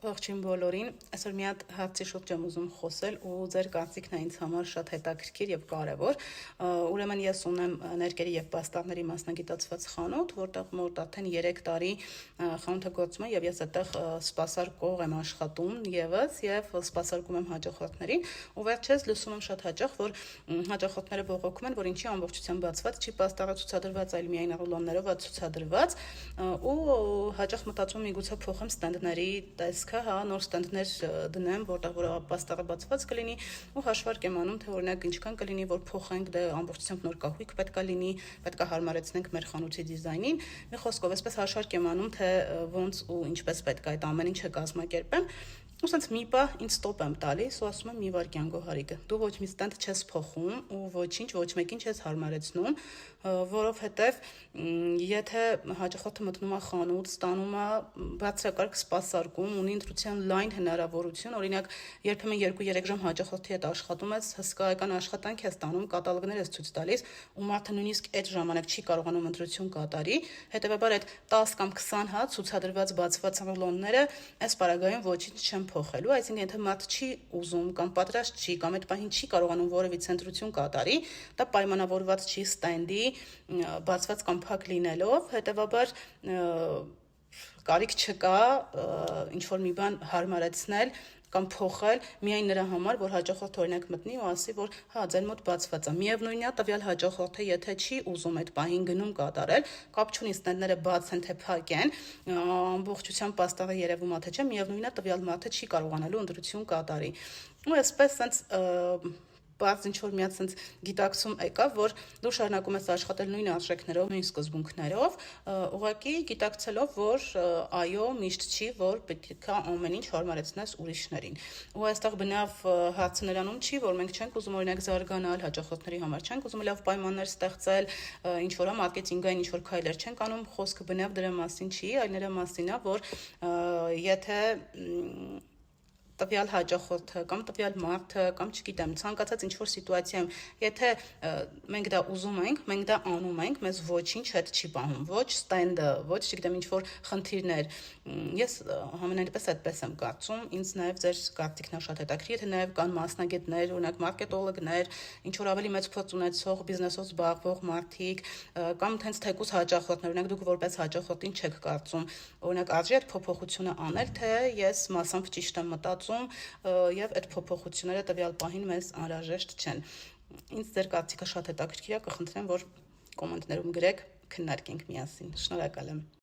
Ողջույն բոլորին, այսօր մի հատ հարցի շուրջ եմ ուզում խոսել ու ձեր կարծիքն է ինձ համար շատ հետաքրքիր եւ կարեւոր։ Ուրեմն ես ունեմ ներկերի եւ պաստառների մասնագիտացված խանութ, որտեղ մոտ արդեն 3 տարի խանութը գործում է եւ ես այդտեղ սպասարկող եմ աշխատում եւս եւ սպասարկում եմ հաճախորդներին ու վերջերս լսում եմ շատ հաճախ, որ հաճախորդները բողոքում են, որ ինչի ամբողջությամբ բացված չի պաստառը ցուցադրված, այլ միայն ռուլոններով է ցուցադրված ու հաճախ մտածում եմ միգուցե փոխեմ ստենդների տեսքը, հա, նոր ստենդներ դնեմ, որտեղ որ պաստառը բացված կլինի ու հաշվարկ եմ անում, թե օրինակ ինչքան կլինի, որ փոխենք, դե ամբողջությամբ նոր կահույք պետքա լինի, պետքա հարմարեցնենք մեր խանութի դիզայնին։ Մի խոսքով, այսպես հաշվարկ եմ անում, թե ոնց ու ինչպես պետք է այդ ամեն ինչը կազմակերպեմ։ Ու սենց մի պահ ինձ ստոպ եմ տալիս ու ասում եմ մի վայրկյան Գոհարիկը, դու ոչ մի ստենդ չես փոխում ու ոչինչ ոչ մեկին չես հարմարեցնում, որովհետև եթե հաճախորդը մտնում է խանութ, ստանում է բացակարգ սպասարկում, ունի ընտրության լայն հնարավորություն, օրինակ երբեմն 2-3 ժամ հաճախորդի հետ աշխատում ես, հսկայական աշխատանք ես տանում, կատալոգներ ես ցույց տալիս ու մարդը նույնիսկ այդ ժամանակ չի կարողանում ընտրություն կատարի, հետեւաբար այդ 10 կամ 20 հատ ցուցադրված բացված ռուլոնները այս պարագայում ոչինչ չեն փոխելու, այսինքն եթե մարդ չի ուզում կամ պատրաստ չի կամ այդ պահին չի կարողանում որևիցե ընտրություն կատարի, դա պայմանավորված չի ստենդի բացված կամ փակ լինելով, հետեւաբար կարիք չկա ինչ-որ մի բան հարմարեցնել կամ փոխել միայն նրա համար, որ հաճախորդը օրինակ մտնի ու ասի, որ հա, ձեր մոտ բացված է։ Միևնույնն է, տվյալ հաճախորդը եթե չի ուզում այդ պահին գնում կատարել, կապ չունի ստենդները բաց են թե փակ են, ամբողջությամբ պաստառը երևում է թե չէ, միևնույնն է, տվյալ մարդը չի կարողանալու ընտրություն կատարի։ Ու այսպես սենց բաց ինչ-որ մի հատ սենց գիտակցում եկավ, որ դու շարունակում ես աշխատել նույն արժեքներով, նույն սկզբունքներով, ուղղակի գիտակցելով, որ այո, միշտ չի, որ պետք է ամեն ինչ հարմարեցնես ուրիշներին։ Ու այստեղ բնավ հարցը նրանում չի, որ մենք չենք ուզում օրինակ զարգանալ, հաճախորդների համար չենք ուզում լավ պայմաններ ստեղծել, ինչ որ մարքեթինգային ինչ որ քայլեր չենք անում, խոսքը բնավ դրա մասին չի, այլ նրա մասին է, որ եթե տվյալ հաճախորդը կամ տվյալ մարդը կամ չգիտեմ ցանկացած ինչ-որ սիտուացիայում եթե մենք դա ուզում ենք, մենք դա անում ենք, մեզ ոչինչ հետ չի պահում, ոչ ստենդը, ոչ չգիտեմ ինչ-որ խնդիրներ։ Ես համենայնպես այդպես եմ կարծում, ինձ նաև ձեր կարծիքն է շատ հետաքրքիր, եթե նաև կան մասնագետներ, օրինակ մարքետոլոգներ, ինչ-որ ավելի մեծ փորձ ունեցող բիզնեսով զբաղվող մարդիկ կամ հենց թեկուզ հաճախորդներ, օրինակ դուք որպես հաճախորդին չեք կարծում, օրինակ արժի այդ փոփոխությունը անել, թե ես մասամբ ճիշտ եմ մտածում եւ այդ փոփոխությունները տվյալ պահին մեզ անհրաժեշտ չեն։ Ինձ ձեր կարծիքը շատ հետաքրքիր է, կխնդրեմ, որ կոմենտներում գրեք, քննարկենք միասին։ Շնորհակալ եմ։